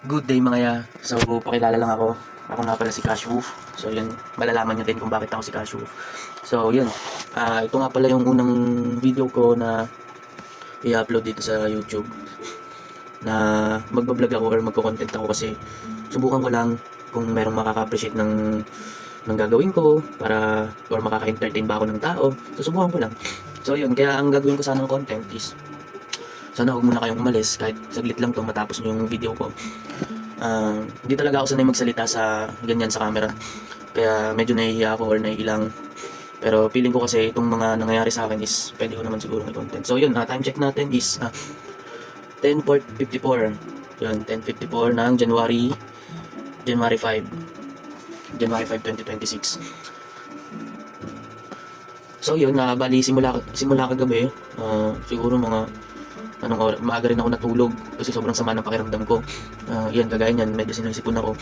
Good day mga ya. So, pakilala lang ako. Ako nga pala si Cash Wolf. So, yun, malalaman nyo din kung bakit ako si Cash Wolf. So, yun. Ito nga pala yung unang video ko na i-upload dito sa YouTube. Na magbablog ako or magko-content ako kasi subukan ko lang kung merong makaka-appreciate ng gagawin ko para or makaka-entertain ba ako ng tao. So, subukan ko lang. So, yun. Kaya ang gagawin ko sana ng content is sana huwag muna kayong umalis kahit saglit lang to matapos nyo yung video ko. Hindi talaga ako sanay magsalita sa ganyan sa camera. Kaya medyo nahihiya ako or naiilang. Pero feeling ko kasi itong mga nangyayari sa akin is pwede ko naman siguro may content. So yun, time check natin is 10:54. Yun, 10:54 ng January 5, 2026. So yun, bali simula kagabi, siguro mga anong oras, maaga rin ako natulog kasi sobrang sama ng pakiramdam ko. Yan, kagaya niyan, medyo sinisipon ako.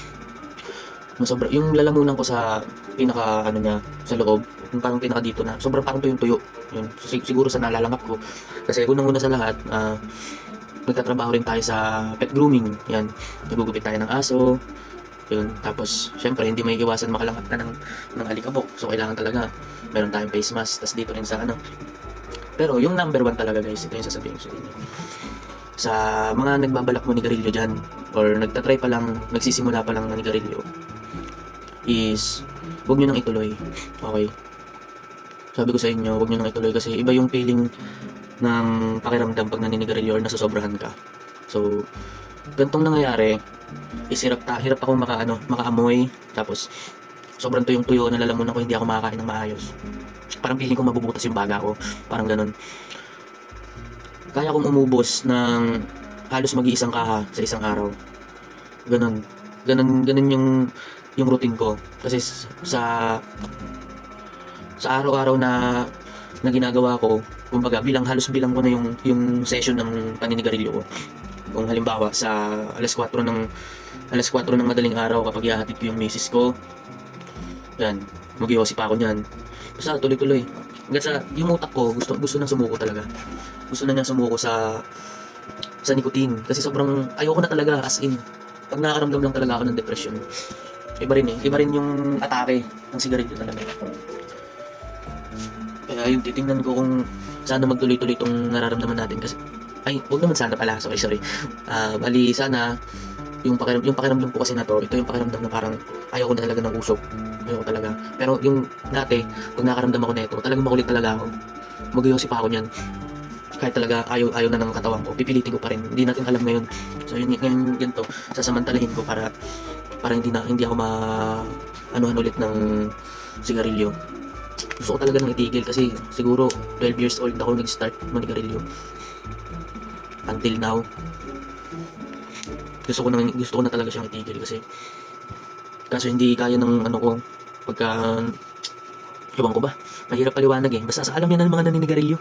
Yung lalamunan ko sa pinaka ano niya, sa loob, yung parang pinaka dito na, sobrang parang tuyong-tuyo. Yun, siguro sa nalalangap ko. Kasi unang-una sa lahat, nagtatrabaho rin tayo sa pet grooming. Yan, nagugupit tayo ng aso. Yun, tapos syempre hindi may iwasan makalangat ka ng alikabok. So kailangan talaga meron tayong face mask. Tas dito rin sa ano. Pero yung number one talaga guys, ito yung sasabihin ko sa inyo. Sa mga nagbabalak mo ni Garillo dyan, or nagtatry pa lang, nagsisimula pa lang ni Garillo, is huwag nyo nang ituloy. Okay? Sabi ko sa inyo, huwag nyo nang ituloy kasi iba yung feeling ng pakiramdam pag naninigarilyo or nasosobrahan ka. So, gantong nangyayari, is hirap ako makaamoy, tapos sobrang tuyong-tuyo, nalalamunan ko hindi ako makakain ng maayos. Parang feeling ko mabubutas yung baga ko, parang ganun. Kaya kong umubos ng halos mag-iisang kaha sa isang araw. Ganun yung routine ko. Kasi sa araw-araw na ginagawa ko, kumbaga halos bilang ko na yung session ng paninigarilyo ko. Kung halimbawa sa alas 4 ng madaling araw kapag ihahatid ko yung misis ko, yan, mag-iossi pa ako niyan. Basta tuloy-tuloy. Hanggang sa yung utak ko gusto nang sumuko talaga. Gusto na niya sumuko sa nicotine kasi sobrang ayoko na talaga, as in. Pag nakakaramdam lang talaga ako ng depression. Iba rin yung atake ng sigarilyo talaga. Kaya yung titingnan ko kung sana magtuloy-tuloy itong nararamdaman natin kasi huwag naman sana pala, sorry. Bali sana yung pakiramdam ko kasi na to, ito yung pakiramdam na parang ayoko na talaga ng usok. Ayoko talaga. Pero yung dati, pag nakaramdam ako nito, talagang makulit talaga ako. Mag-iossi pa ako niyan. Kahit talaga ayaw na ng katawan ko, pipilitin ko pa rin. Hindi natin alam ngayon. So yun ngayon ganito, sasamantalahin ko para hindi ako anuhan ulit ng sigarilyo. Gusto ko talaga nang itigil kasi siguro 12 years old ako nag-start manigarilyo. Until now, gusto ko na talaga siyang itigil kasi kaso hindi kaya ng ano ko pagka ewan ko ba, mahirap paliwanag eh, basta sa alam niya ng mga naninigarilyo.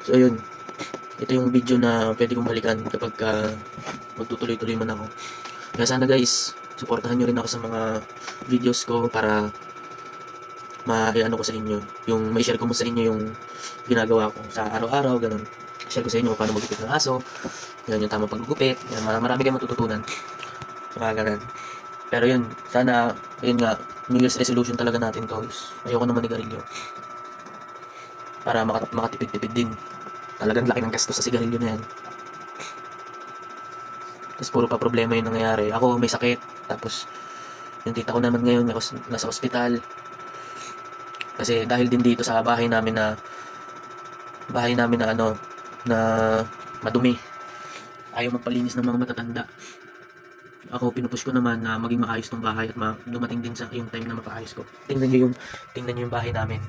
So yun, ito yung video na pwede kong balikan kapag magtutuloy-tuloy man ako. Kaya sana guys, supportahan nyo rin ako sa mga videos ko para ma-ano ko sa inyo, yung may share ko mo sa inyo yung ginagawa ko sa araw-araw, ganun. Share ko sa inyo paano magupit ng aso, yan yung tamang paggupit, yan, marami kayong matututunan sa mga ganun. Pero yun, sana, yun nga, New Year's resolution talaga natin to is ayoko naman manigarilyo para makatipid-tipid din. Talagang laki ng gastos sa sigarilyo na yan. Tapos puro pa problema yung nangyayari. Ako may sakit, tapos yung tita ko naman ngayon nasa ospital. Kasi dahil din dito sa bahay namin na na madumi. Ayaw magpalinis ng mga matatanda. Ako pinupush ko naman na maging maayos ng bahay at dumating din sa yung time na mapaayos ko. Tingnan niyo yung bahay namin.